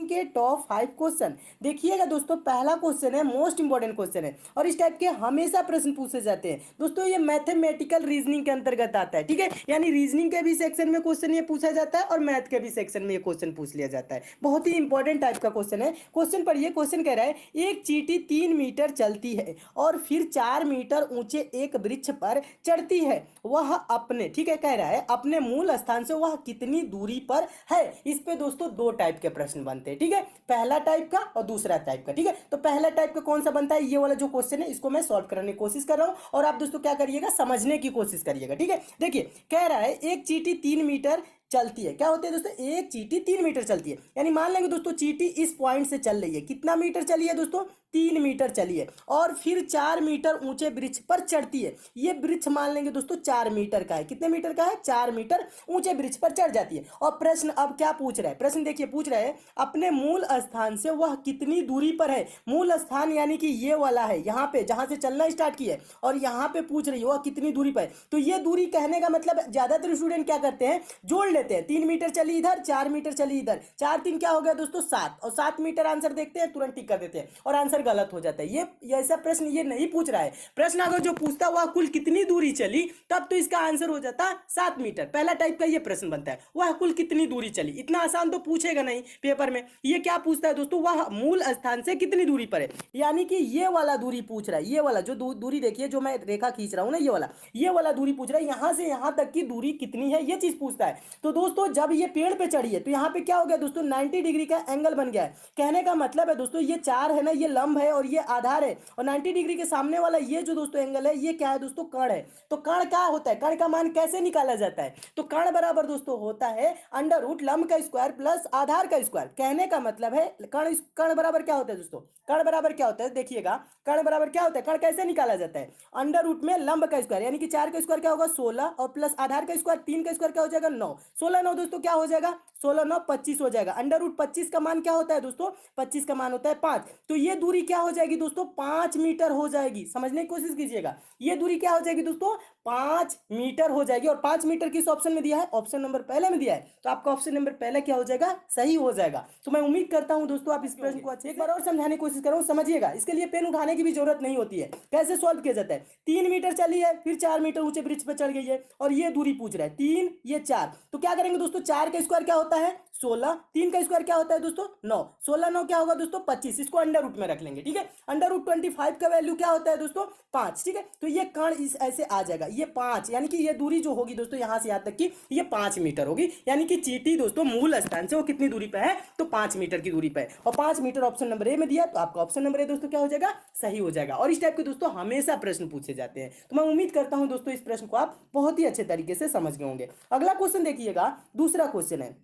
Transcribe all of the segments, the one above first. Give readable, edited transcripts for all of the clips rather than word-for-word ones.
के top 5 question देखिएगा दोस्तों। पहला क्वेश्चन है, मोस्ट इंपॉर्टेंट क्वेश्चन है और इस टाइप के हमेशा प्रश्न पूछे जाते हैं दोस्तों। ये मैथमेटिकल रीजनिंग के अंतर्गत आता है, ठीक है। यानी रीजनिंग के भी सेक्शन में क्वेश्चन ये पूछा जाता है और मैथ के भी सेक्शन में ये क्वेश्चन पूछ लिया जाता है। बहुत ही इंपॉर्टेंट टाइप का क्वेश्चन है। क्वेश्चन पढ़िए, क्वेश्चन कह रहा है एक चींटी 3 मीटर चलती है और फिर 4 मीटर ऊंचे एक वृक्ष पर चढ़ती है। वह अपने, ठीक है, कह रहा है अपने मूल स्थान से वह कितनी दूरी पर है। इस पे दोस्तों दो टाइप के प्रश्न बनते हैं, ठीक है। पहला टाइप का और दूसरा टाइप का, ठीक है। तो पहला टाइप का कौन सा बनता है, ये वाला जो क्वेश्चन है इसको मैं सॉल्व करने की कोशिश कर रहा हूं और आप दोस्तों क्या करिएगा, समझने की कोशिश करिएगा, ठीक है। देखिए कह रहा है एक चींटी 3 मीटर चलती है। क्या होती है दोस्तों, एक चींटी 3 मीटर चलती है। यानी मान लेंगे दोस्तों चींटी इस पॉइंट से चल रही है, कितना मीटर चली है दोस्तों, 3 मीटर चली है और फिर 4 मीटर ऊंचे वृक्ष पर चढ़ती है। ये वृक्ष मान लेंगे दोस्तों 4 मीटर का है। कितने मीटर का है, 4 मीटर ऊंचे वृक्ष पर चढ़ जाती है। और प्रश्न अब क्या पूछ रहा है, प्रश्न देखिए पूछ रहा है अपने मूल स्थान से वह कितनी दूरी पर है। मूल स्थान यानी कि ये वाला है, यहाँ पे जहां से चलना स्टार्ट किया है और यहाँ पे पूछ रही है वह कितनी दूरी पर है। तो ये दूरी कहने का मतलब ज्यादातर स्टूडेंट क्या करते हैं, जोड़ लेते हैं। 3 मीटर चली इधर, 4 मीटर चली इधर, 4 3 क्या हो गया दोस्तों 7 और 7 मीटर आंसर देखते हैं, तुरंत टिक कर देते हैं और आंसर गलत हो जाता है। ये ऐसा प्रश्न ये नहीं पूछ रहा है। प्रश्न अगर जो पूछता वह कुल कितनी दूरी चली तब तो इसका आंसर हो जाता 7 मीटर। पहला टाइप का ये प्रश्न बनता है, वह कुल कितनी दूरी चली। इतना आसान तो पूछेगा नहीं पेपर में। ये क्या पूछता है दोस्तों, वह मूल स्थान से कितनी दूरी पर है। यानी कि ये वाला दूरी पूछ रहा है, ये वाला जो दूरी देखिए जो मैं रेखा खींच रहा हूं ना, ये वाला दूरी पूछ रहा है, यहां से यहां तक की दूरी कितनी है, ये चीज पूछता है। तो दोस्तों जब ये पेड़ पे चढ़ी है तो यहाँ पे क्या हो गया दोस्तों, 90 डिग्री का एंगल बन गया है। कहने का मतलब है दोस्तों ये 4 है ना, ये लंब है और ये आधार है और 90 डिग्री के सामने वाला ये जो दोस्तों एंगल है ये क्या है दोस्तों, कर्ण है। तो कर्ण क्या होता है, कर्ण का मान कैसे निकाला जाता है, तो कर्ण बराबर दोस्तों होता है अंडर रूट लंब का स्क्वायर प्लस आधार का स्क्वायर। कहने का मतलब है कर्ण बराबर क्या होता है दोस्तों, कर्ण बराबर क्या होता है, देखिएगा कर्ण बराबर क्या होता है, कर्ण कैसे निकाला जाता है, अंडर रूट में लंब का स्क्वायर यानी कि 4 का स्क्वायर क्या होगा 16 और प्लस आधार का स्क्वायर 3 का स्क्वायर क्या हो जाएगा 9, 16 9 दोस्तों क्या हो जाएगा 16 9 25 हो जाएगा। अंडर रूट 25 का मान क्या होता है दोस्तों, 25 का मान होता है 5। तो ये दूरी क्या हो जाएगी दोस्तों, 5 मीटर हो जाएगी। समझने की कोशिश कीजिएगा, ये दूरी क्या हो जाएगी दोस्तों, 5 मीटर हो जाएगी। और 5 मीटर किस ऑप्शन में दिया है, ऑप्शन नंबर पहले में दिया है। तो आपका ऑप्शन नंबर पहले क्या हो जाएगा, सही हो जाएगा। तो मैं उम्मीद करता हूं दोस्तों आप इस प्रश्न को अच्छे एक बार और समझाने की कोशिश कर रहा हूं, समझिएगा। इसके लिए पेन उठाने की भी जरूरत नहीं होती है। कैसे सॉल्व किया जाता है, 3 मीटर चली है फिर 4 मीटर ऊंचे ब्रिज पर चढ़ गई है और ये दूरी पूछ रहा है 3 ये 4। तो क्या करेंगे दोस्तों, 4 का स्क्वायर क्या होता है 16, 3 का स्क्वायर क्या होता है दोस्तों 9, 16 9 क्या होगा दोस्तों 25। इसको अंडर रूट में रख लेंगे, ठीक है। अंडर रूट 25 का वैल्यू क्या होता है दोस्तों 5, ठीक है। तो ये कर्ण इस ऐसे आ जाएगा, ये 5 यानी कि ये दूरी जो होगी दोस्तों यहां से यहां तक की ये 5 मीटर होगी। यानी कि चींटी दोस्तों मूल स्थान से वो कितनी दूरी पे है, तो 5 मीटर की दूरी पे है और 5 मीटर ऑप्शन नंबर ए में दिया। तो आपका ऑप्शन नंबर ए दोस्तों क्या हो जाएगा, सही हो जाएगा। और इस टाइप के दोस्तों हमेशा प्रश्न पूछे जाते हैं। तो मैं उम्मीद करता हूं दोस्तों इस प्रश्न को आप बहुत ही अच्छे तरीके से समझ गए होंगे। अगला क्वेश्चन देखिएगा, दूसरा क्वेश्चन है।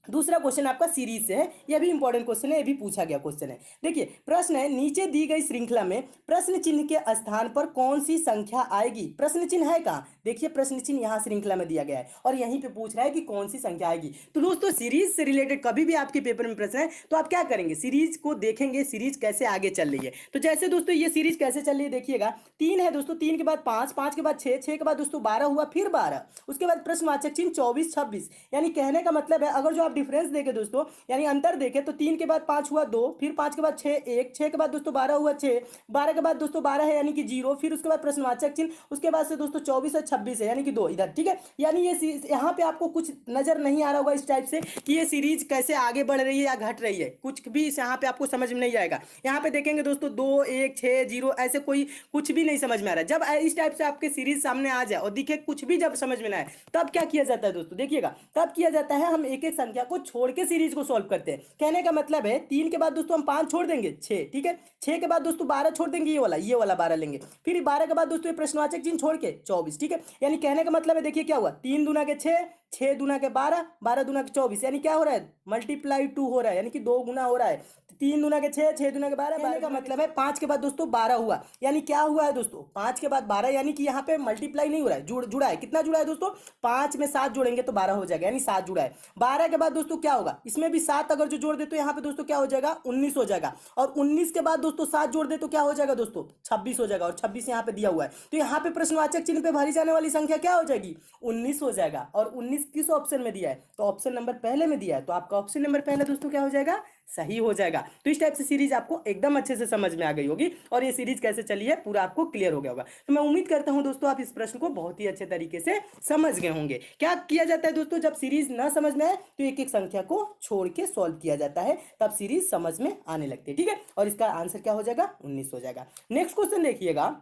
दूसरा क्वेश्चन आपका सीरीज से है, यह भी इंपॉर्टेंट क्वेश्चन है, यह भी पूछा गया क्वेश्चन है। देखिए प्रश्न है नीचे दी गई श्रृंखला में प्रश्न चिन्ह के स्थान पर कौन सी संख्या आएगी। प्रश्न चिन्ह है कहां, देखिए प्रश्न चिन्ह यहां श्रृंखला में दिया गया है और यहीं पे पूछ रहा है कि कौन सी संख्या आएगी। तो दोस्तों सीरीज से रिलेटेड कभी भी आपके पेपर में प्रश्न है तो आप क्या करेंगे, सीरीज को देखेंगे, सीरीज कैसे आगे चल रही है। तो जैसे दोस्तों ये सीरीज कैसे चल रही है देखिएगा, 3 है दोस्तों, 3 के बाद 5, 5 के बाद 6, 6 के बाद दोस्तों 12 हुआ, फिर 12, उसके बाद प्रश्नवाचक चिन्ह 24 26। यानी कहने का मतलब है अगर जो आप डिफरेंस देखे दोस्तों यानी अंतर देखे तो 3 के बाद 5 हुआ 2, फिर 5 के बाद 6 1, 6 के बाद दोस्तों 12 हुआ 6, 12 के बाद दोस्तों 12 है यानी कि 0, फिर उसके बाद प्रश्नवाचक चिन्ह, उसके बाद से दोस्तों 24 और 26 है यानी कि 2 इधर, ठीक है। यानी ये यहाँ पे आपको कुछ नजर नहीं आ रहा होगा इस टाइप से कि ये सीरीज कैसे आगे बढ़ रही है या घट रही है, कुछ भी यहाँ पे आपको समझ में नहीं आएगा। यहाँ पे देखेंगे दोस्तों 2 1 6 0 ऐसे कोई कुछ भी नहीं समझ में आ रहा है। जब इस टाइप से आपके सीरीज सामने आ जाए और दिखे कुछ भी जब समझ में ना आए तब क्या किया जाता है दोस्तों, देखिएगा तब किया जाता है हम एक एक संख्या को छोड़ के सीरीज को सॉल्व करते हैं। कहने का मतलब है 3 के बाद दोस्तों हम 5 छोड़ देंगे 6, ठीक है। 6 के बाद दोस्तों 12 छोड़ देंगे, ये वाला 12 लेंगे, फिर 12 के बाद दोस्तों ये प्रश्नवाचक चिन्ह छोड़ के 24, ठीक है। यानी कहने का मतलब है देखिए क्या हुआ, 3 दूना के 6, 6 दूना के 12, 12 दूना के 24, यानी क्या हो रहा है मल्टीप्लाई 2 हो रहा है यानी कि 2 गुना हो रहा है। 3 दूना के 6, 6 दूना के 12, 12 का मतलब है 5 के बाद दोस्तों 12 हुआ, यानी क्या हुआ है दोस्तों 5 के बाद 12 यानी कि यहाँ पे मल्टीप्लाई नहीं हो रहा है, जुड़ा है। कितना जुड़ा है दोस्तों, 5 में 7 जोड़ेंगे तो 12 हो जाएगा यानी 7 जुड़ा है। 12 के बाद दोस्तों क्या होगा, इसमें भी 7 अगर जो जोड़ दे तो यहाँ पे दोस्तों क्या हो जाएगा 19 हो जाएगा और 19 के बाद दोस्तों 7 जोड़ दे तो क्या हो जाएगा दोस्तों 26 हो जाएगा और 26 यहाँ पे दिया हुआ है। तो यहाँ पे प्रश्नवाचक चिन्ह पे भरी जाने वाली संख्या क्या हो जाएगी 19 हो जाएगा और 19 किस ऑप्शन में दिया है, तो ऑप्शन नंबर पहले में दिया है। तो आपका ऑप्शन नंबर पहले दोस्तों क्या हो जाएगा, सही हो जाएगा। तो इस टाइप से सीरीज आपको एकदम अच्छे से समझ में आ गई होगी और ये सीरीज कैसे चली है पूरा आपको क्लियर हो गया होगा। तो मैं उम्मीद करता हूं दोस्तों आप इस प्रश्न को बहुत ही अच्छे तरीके से समझ गए होंगे। क्या किया जाता है दोस्तों, जब सीरीज ना समझ में आए तो एक एक संख्या को छोड़ के सॉल्व किया जाता है, तब सीरीज समझ में आने लगती है। ठीक है, और इसका आंसर क्या हो जाएगा, 19 हो जाएगा। नेक्स्ट क्वेश्चन देखिएगा,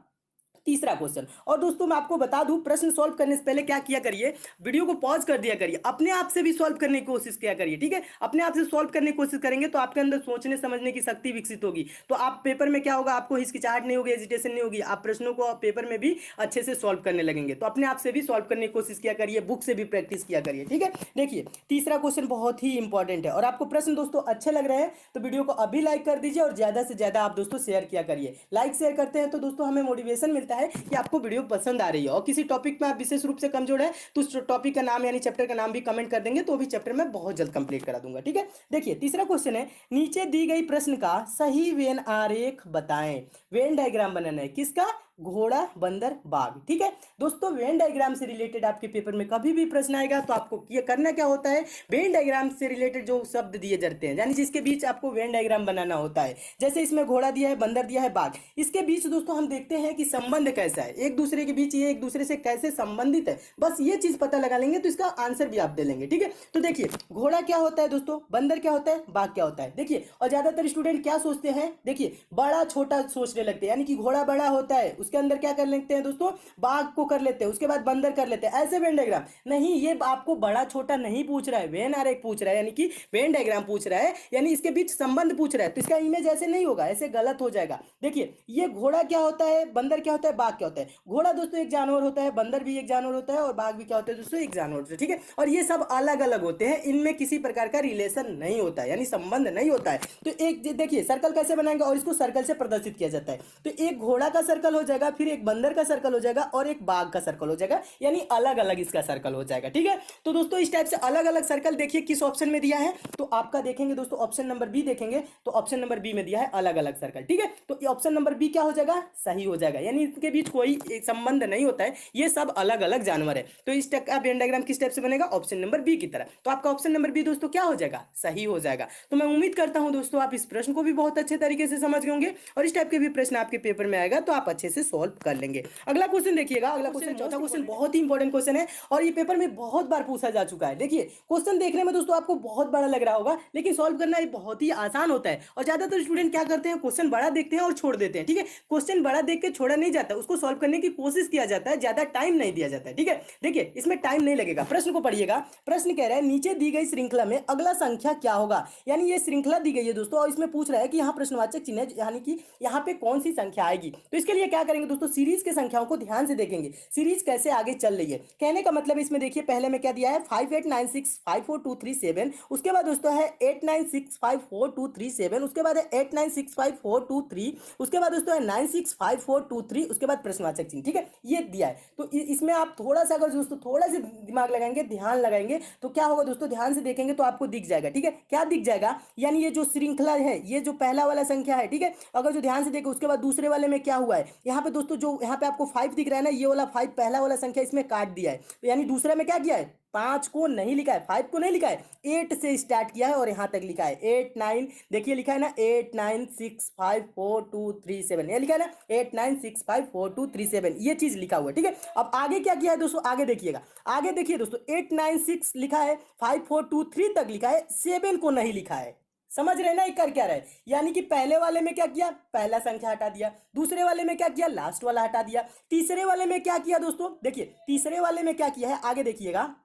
तीसरा क्वेश्चन। और दोस्तों मैं आपको बता दूं, प्रश्न सॉल्व करने से पहले क्या किया करिए, वीडियो को पॉज कर दिया करिए, अपने आप से भी सॉल्व करने की कोशिश किया करिए। ठीक है, अपने आप से सॉल्व करने की कोशिश करेंगे तो आपके अंदर सोचने समझने की शक्ति विकसित होगी। तो आप पेपर में क्या होगा, आपको हिचकिचाहट नहीं होगी, हेजिटेशन नहीं होगी, आप प्रश्नों को पेपर में भी अच्छे से सॉल्व करने लगेंगे। तो अपने आप से भी सॉल्व करने की कोशिश किया करिए, बुक से भी प्रैक्टिस किया करिए। ठीक है, देखिए तीसरा क्वेश्चन बहुत ही इंपॉर्टेंट है और आपको प्रश्न दोस्तों अच्छे लग रहे हैं तो वीडियो को अभी लाइक कर दीजिए और ज्यादा से ज्यादा आप दोस्तों शेयर किया करिए। लाइक शेयर करते हैं तो दोस्तों हमें मोटिवेशन मिलता है कि आपको वीडियो पसंद आ रही है। और किसी टॉपिक में आप विशेष रूप से कमजोर है तो उस टॉपिक का नाम यानी चैप्टर का नाम भी कमेंट कर देंगे तो भी चैप्टर में बहुत जल्द कंप्लीट करा दूंगा। ठीक है, देखिए तीसरा क्वेश्चन है, नीचे दी गई प्रश्न का सही वेन आरेख बताएं। वेन डायग्राम बनाना है, किसका, घोड़ा बंदर बाघ। ठीक है दोस्तों, वेन डायग्राम से रिलेटेड आपके पेपर में कभी भी प्रश्न आएगा तो आपको ये करना क्या होता है, वेन डायग्राम से रिलेटेड जो शब्द दिए जाते हैं यानी जिसके बीच आपको वेन डायग्राम बनाना होता है, जैसे इसमें घोड़ा दिया है, बंदर दिया है, बाघ, इसके बीच दोस्तों हम देखते हैं कि संबंध कैसा है, एक दूसरे के बीच ये एक दूसरे से कैसे संबंधित है, बस ये चीज पता लगा लेंगे तो इसका आंसर भी आप दे लेंगे। ठीक है, तो देखिए घोड़ा क्या होता है दोस्तों, बंदर क्या होता है, बाघ क्या होता है। देखिए और ज्यादातर स्टूडेंट क्या सोचते हैं, देखिए बड़ा छोटा सोचने लगते हैं, यानी कि घोड़ा बड़ा होता है उसके अंदर क्या कर लेते हैं दोस्तों, बाघ को कर लेते हैं, उसके बाद बंदर कर लेते हैं, ऐसे वेन डायग्राम नहीं, ये आपको बड़ा छोटा नहीं पूछ रहा है, वेन आरेख पूछ रहा है, यानी कि वेन डायग्राम पूछ रहा है, यानी इसके बीच संबंध पूछ रहा है। तो इसका इमेज ऐसे नहीं होगा, ऐसे गलत हो जाएगा। देखिए ये घोड़ा क्या होता है, बंदर क्या होता है, बाघ क्या होता है। घोड़ा दोस्तों एक जानवर होता है, बंदर भी एक जानवर होता है और बाघ भी क्या होता है दोस्तों, एक जानवर होता है। ठीक है, और ये सब अलग अलग होते हैं, इनमें किसी प्रकार का रिलेशन नहीं होता है, यानी संबंध नहीं होता है। तो एक देखिए सर्कल कैसे बनाएंगे और इसको सर्कल से प्रदर्शित किया जाता है। तो एक घोड़ा का सर्कल हो जाएगा, फिर एक बंदर का सर्कल हो जाएगा और एक बाघ का सर्कल हो जाएगा, यानी अलग अलग इसका सर्कल हो जाएगा। ठीक है, तो दोस्तों इस टाइप से अलग अलग सर्कल देखिए किस ऑप्शन में दिया है, तो आपका देखेंगे दोस्तों ऑप्शन नंबर बी देखेंगे तो ऑप्शन नंबर बी में दिया है अलग अलग सर्कल। ठीक है, तो ऑप्शन नंबर बी क्या हो जाएगा, सही हो जाएगा, यानी इनके बीच कोई संबंध नहीं होता है, ये सब अलग अलग जानवर है। तो इस टाइप का वेन डायग्राम किस टाइप से बनेगा, ऑप्शन नंबर बी की तरह। तो आपका ऑप्शन नंबर बी दोस्तों क्या हो जाएगा, सही हो जाएगा। तो मैं उम्मीद करता हूं दोस्तों आप इस प्रश्न को भी बहुत अच्छे तरीके से समझ गए होंगे और इस टाइप के भी प्रश्न आपके पेपर में आएगा तो आप अच्छे से सॉल्व कर लेंगे। अगला क्वेश्चन देखिएगा, अगला क्वेश्चन चौथा क्वेश्चन बहुत ही इंपॉर्टेंट क्वेश्चन है और ये पेपर में बहुत बार पूछा जा चुका है। देखिए क्वेश्चन देखने में दोस्तों आपको बहुत बड़ा लग रहा होगा लेकिन सॉल्व करना ये बहुत ही आसान होता है और ज्यादातर स्टूडेंट क्या करते हैं, क्वेश्चन बड़ा देखते हैं और छोड़ देते हैं। ठीक है, क्वेश्चन बड़ा देख के छोड़ा नहीं जाता, उसको सॉल्व करने की कोशिश किया जाता है, ज्यादा टाइम नहीं दिया जाता है। ठीक है, देखिए इसमें टाइम नहीं लगेगा। प्रश्न को पढ़िएगा, प्रश्न कह रहा है नीचे दी गई श्रृंखला में अगला संख्या क्या होगा, यानी ये श्रृंखला दी गई है दोस्तों और इसमें पूछ रहा है कि यहाँ प्रश्नवाचक चिन्ह यानी कि यहाँ पे कौन सी संख्या आएगी। तो इसके लिए क्या करेंगे दोस्तों, सीरीज के संख्याओं को ध्यान से देखेंगे, सीरीज कैसे आगे चल रही है। कहने का मतलब इसमें देखिए पहले में क्या दिया है 58965423 उसके बाद दोस्तों है 89654237, उसके बाद है 896543, उसके बाद दोस्तों है 965423, उसके बाद प्रश्नवाचक चिन्ह। ठीक है, ये दिया है। तो इसमें आप थोड़ा सा अगर दोस्तों थोड़ा सा दिमाग लगाएंगे, ध्यान लगाएंगे तो क्या होगा दोस्तों, ध्यान से देखेंगे तो आपको दिख जाएगा। ठीक है, क्या दिख जाएगा, यानी ये जो श्रृंखला है, ये जो पहला वाला संख्या है, ठीक है, अगर जो ध्यान से देखे उसके बाद दूसरे वाले में क्या हुआ है, यहाँ पे दोस्तों जो यहाँ पे आपको 5 दिख रहा है ना, ये वाला 5 पहला वाला संख्या इसमें काट दिया है, तो यानी दूसरे में क्या किया है, 5 को नहीं लिखा है, 5 को नहीं लिखा है, 8 से स्टार्ट किया है और यहां तक लिखा है 8 9, देखिए लिखा है ना 89654237, ये लिखा है ना 89654237, ये चीज लिखा हुआ है। ठीक है, अब आगे क्या किया है दोस्तों, आगे देखिएगा, आगे देखिए दोस्तों 896 लिखा है, 5423 तक लिखा है, 7 को नहीं लिखा है। समझ रहे ना, ये कर क्या रहे, यानी कि पहले वाले में क्या किया, पहला संख्या हटा दिया, दूसरे वाले में क्या किया, लास्ट वाला हटा दिया, तीसरे वाले में क्या किया दोस्तों, देखिए तीसरे वाले में क्या किया है, आगे देखिएगा,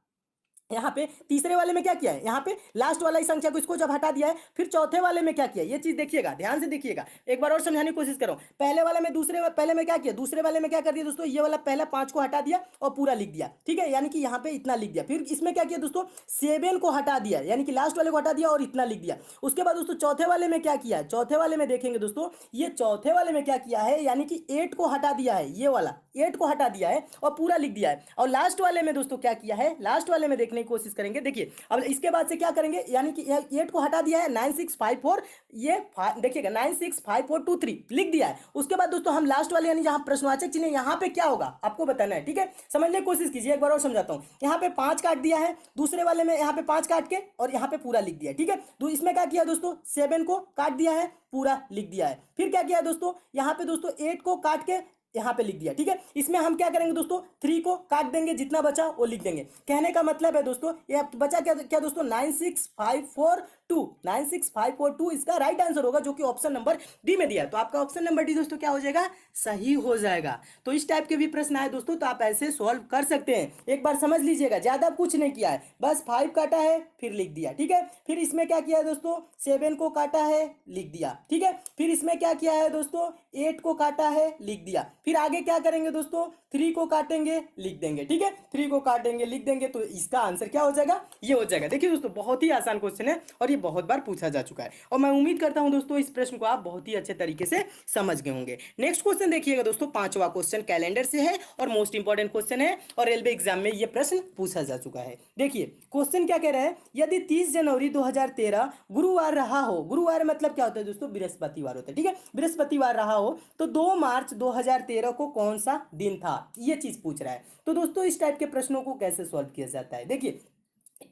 यहाँ पे तीसरे वाले में क्या किया है, यहाँ पे लास्ट वाला इस संख्या को इसको जब हटा दिया है, फिर चौथे वाले में क्या किया, ये चीज देखिएगा, ध्यान से देखिएगा, एक बार और समझाने की कोशिश करो। पहले वाले में पहले में क्या किया, दूसरे वाले में क्या कर दिया दोस्तों, ये वाला पहला 5 को हटा दिया और पूरा लिख दिया। ठीक है, यानी कि यहाँ पे इतना लिख दिया, फिर इसमें क्या किया दोस्तों, 7 को हटा दिया, यानी कि लास्ट वाले को हटा दिया और इतना लिख दिया। उसके बाद दोस्तों चौथे वाले में क्या किया, चौथे वाले में देखेंगे दोस्तों, ये चौथे वाले में क्या किया है, यानी कि 8 को हटा दिया है, ये वाला 8 को हटा दिया है और पूरा लिख दिया है। और लास्ट वाले में दोस्तों क्या किया है, लास्ट वाले में देखने करने की कोशिश करेंगे। देखिए अब इसके बाद से क्या करेंगे, यानी कि 8 को हटा दिया है, 9654, ये देखिएगा 965423 लिख दिया है। उसके बाद दोस्तों हम लास्ट वाले यानी जहां प्रश्नवाचक चिन्ह यहाँ पे क्या होगा आपको बताना है, ठीक है। समझने की कोशिश कीजिए, एक बार और समझाता हूँ। यहाँ पे 5 काट दिया है, दूसरे वाले में यहाँ पे 5 काट के और यहाँ पे पूरा लिख दिया, ठीक है। तो इसमें क्या किया दोस्तों, 7 को काट दिया है, पूरा लिख दिया है। फिर क्या किया दोस्तों, यहाँ पे दोस्तों 8 को काट के यहाँ पे लिख दिया, ठीक है। इसमें हम क्या करेंगे दोस्तों, 3 को काट देंगे, जितना बचा वो लिख देंगे। कहने का मतलब है दोस्तों, ये बचा क्या क्या दोस्तों, 96542, 96542 इसका राइट आंसर होगा, जो कि ऑप्शन नंबर डी में दिया है। तो आपका ऑप्शन नंबर डी दोस्तों क्या हो जाएगा, सही हो जाएगा। तो इस टाइप के भी प्रश्न आए दोस्तों तो आप ऐसे सॉल्व कर सकते हैं। एक बार समझ लीजिएगा, ज्यादा कुछ नहीं किया है, बस 5 काटा है फिर लिख दिया, ठीक है। फिर इसमें क्या किया है दोस्तों, 7 को काटा है लिख दिया, ठीक है। फिर इसमें क्या किया है दोस्तों, 8 को काटा है लिख दिया। फिर आगे क्या करेंगे दोस्तों, 3 को काटेंगे लिख देंगे, ठीक है। 3 को काटेंगे लिख देंगे, तो इसका आंसर क्या हो जाएगा, ये हो जाएगा। देखिए दोस्तों बहुत ही आसान क्वेश्चन है और ये बहुत बार पूछा जा चुका है, और मैं उम्मीद करता हूं दोस्तों इस प्रश्न को आप बहुत ही अच्छे तरीके से समझ गए होंगे। नेक्स्ट क्वेश्चन देखिएगा दोस्तों, 5वां क्वेश्चन कैलेंडर से है और मोस्ट इंपॉर्टेंट क्वेश्चन है, और रेलवे एग्जाम में ये प्रश्न पूछा जा चुका है। देखिए क्वेश्चन क्या कह रहा है, यदि 30 जनवरी 2013 गुरुवार रहा हो, गुरुवार मतलब क्या होता है दोस्तों, बृहस्पतिवार होता है, ठीक है। बृहस्पतिवार रहा हो तो 2 मार्च 2013 को कौन सा दिन था, ये चीज पूछ रहा है। तो दोस्तों इस टाइप के प्रश्नों को कैसे सॉल्व किया जाता है, देखिए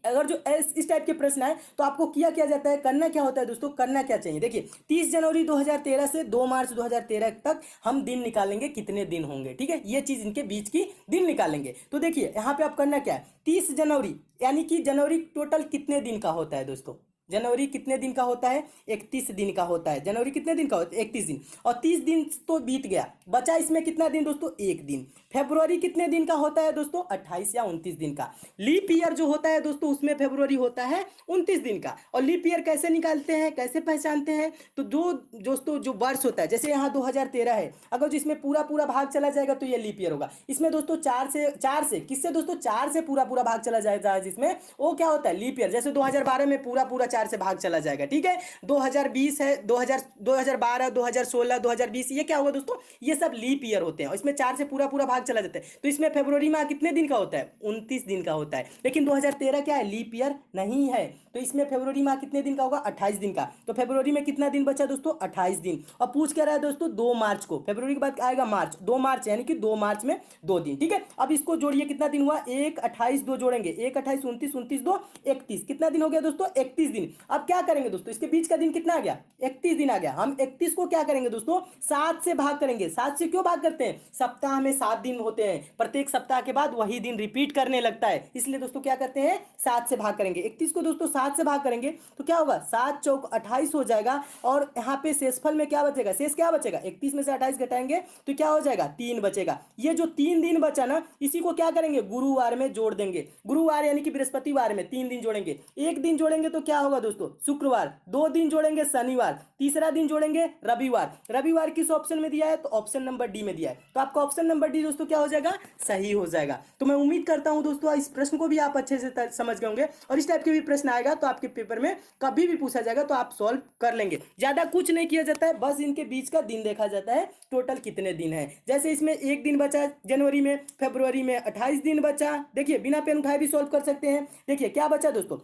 अगर जो इस टाइप के प्रश्न है तो आपको किया जाता है, करना क्या होता है दोस्तों, करना क्या चाहिए। देखिए 30 जनवरी 2013 से 2 मार्च 2013 तक हम दिन निकालेंगे, कितने दिन होंगे, ठीक है। ये चीज इनके बीच की दिन निकालेंगे। तो देखिए यहाँ पे आप करना क्या है, 30 जनवरी यानी कि जनवरी टोटल कितने दिन का होता है दोस्तों, जनवरी कितने दिन का होता है, 31 दिन का होता है। जनवरी कितने दिन का होता है, 31 दिन, और 30 दिन तो बीत गया, बचा इसमें कितना दिन दोस्तों, 1 दिन। फेब्रुवरी कितने दिन का होता है दोस्तों, 28 या 29 दिन का। लीप ईयर जो होता है दोस्तों उसमें फेब्रुवरी होता है 29 दिन का। और लीप ईयर कैसे निकालते हैं, कैसे पहचानते हैं, तो दोस्तों जो वर्ष होता है, जैसे यहाँ 2013 है, अगर जो इसमें पूरा पूरा भाग चला जाएगा तो ये लीप ईयर होगा। इसमें दोस्तों 4 से किससे दोस्तों, 4 से पूरा पूरा भाग चला जाएगा, जिसमें वो क्या होता है, लीप ईयर। जैसे 2012 में पूरा पूरा 4 से भाग चला जाएगा, ठीक है। 2020 है, 2012, 2016, 2020, ये क्या होगा दोस्तों, ये सब लीप ईयर होते हैं, इसमें 4 से पूरा पूरा भाग चला जाता है। तो इसमें फरवरी माह कितने दिन का होता है, 29 दिन का होता है। लेकिन 2013 क्या है, लीप ईयर नहीं है, तो इसमें फरवरी माह कितने दिन का होगा, 28 दिन का। तो फरवरी में कितना दिन बचा दोस्तों, 28 दिन। और पूछ क्या रहा है दोस्तों, 2 मार्च को, फरवरी के बाद आएगा मार्च, 2 मार्च यानी कि 2 मार्च में 2 दिन, ठीक है। अब इसको जोड़िए, कितना दिन हुआ, 1 28 2 जोड़ेंगे, 1 28 29 29 2 31, कितना दिन हो गया दोस्तों, 31 दिन। अब क्या करेंगे दोस्तों, इसके बीच का दिन कितना आ गया, 31 दिन आ गया। हम 31 को क्या करेंगे दोस्तों, 7 से भाग करेंगे। 7 से क्यों भाग करते हैं, सप्ताह में 7 दिन होते हैं, प्रत्येक सप्ताह के बाद वही दिन रिपीट करने लगता है, इसलिए दोस्तों क्या करते हैं, 7 से भाग करेंगे। 31 को दोस्तों 7 से भाग करेंगे तो क्या होगा, 7 चौक 28 हो जाएगा। और यहाँ पे शेषफल में क्या बचेगा, शेष क्या बचेगा, 31 में से 28 घटाएंगे तो क्या हो जाएगा, 3 बचेगा। ये जो 3 दिन बचा ना, इसी को क्या करेंगे, गुरुवार में जोड़ देंगे। गुरुवार यानी कि बृहस्पतिवार में 3 दिन जोड़ेंगे, 1 दिन जोड़ेंगे तो क्या होगा दोस्तों, शुक्रवार, 2 दिन जोड़ेंगे शनिवार, तीसरा दिन जोड़ेंगे रविवार। रविवार किस ऑप्शन में दिया है, तो ऑप्शन नंबर डी में दिया है। तो आपका ऑप्शन नंबर डी दोस्तों क्या हो जाएगा, सही हो जाएगा। तो मैं उम्मीद करता हूं दोस्तों इस प्रश्न को भी आप अच्छे से समझ गए होंगे, और इस टाइप के भी प्रश्न आएगा तो आपके पेपर में कभी भी पूछा जाएगा तो आप सॉल्व कर लेंगे। ज्यादा कुछ नहीं किया जाता है, बस इनके बीच का दिन देखा जाता है, टोटल कितने दिन है। जैसे इसमें 1 दिन बचा जनवरी में, फरवरी में 28 दिन बचा। देखिए बिना पेन उठाए भी सॉल्व कर सकते हैं। देखिए क्या बचा दोस्तों,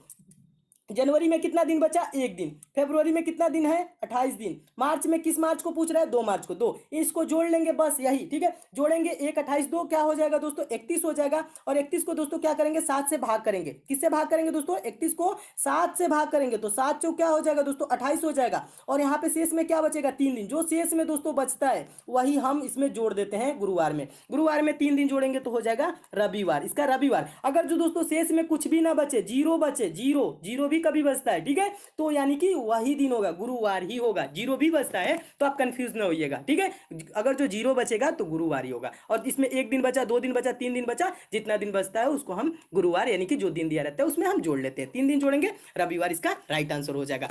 जनवरी में कितना दिन बचा, 1 दिन। फरवरी में कितना दिन है, 28 दिन। मार्च में किस मार्च को पूछ रहा है, 2 मार्च को। 2 इसको जोड़ लेंगे, बस यही, ठीक है। जोड़ेंगे 1 28 2 क्या हो जाएगा दोस्तों, 31 हो जाएगा। और 31 को दोस्तों क्या करेंगे, 7 से भाग करेंगे। किससे भाग करेंगे दोस्तों, 31 को 7 से भाग करेंगे तो 7 चौक क्या हो जाएगा दोस्तों, 28 हो जाएगा। और यहाँ पे शेष में क्या बचेगा, 3 दिन। जो शेष में दोस्तों बचता है वही हम इसमें जोड़ देते हैं गुरुवार में। गुरुवार में 3 दिन जोड़ेंगे तो हो जाएगा रविवार, इसका रविवार। अगर जो दोस्तों शेष में कुछ भी ना बचे, जीरो बचे, जीरो भी कभी बचता है, ठीक है, तो यानी कि वही दिन होगा, गुरुवार ही होगा। जीरो भी बचता है तो आप कंफ्यूज ना होइएगा, ठीक है। अगर जो जीरो बचेगा तो गुरुवार ही होगा। और इसमें 1 दिन बचा, 2 दिन बचा, 3 दिन बचा, जितना दिन बचता है उसको हम गुरुवार यानी कि जो दिन दिया रहता है उसमें हम जोड़ लेते हैं। 3 दिन जोड़ेंगे, रविवार इसका राइट आंसर हो जाएगा।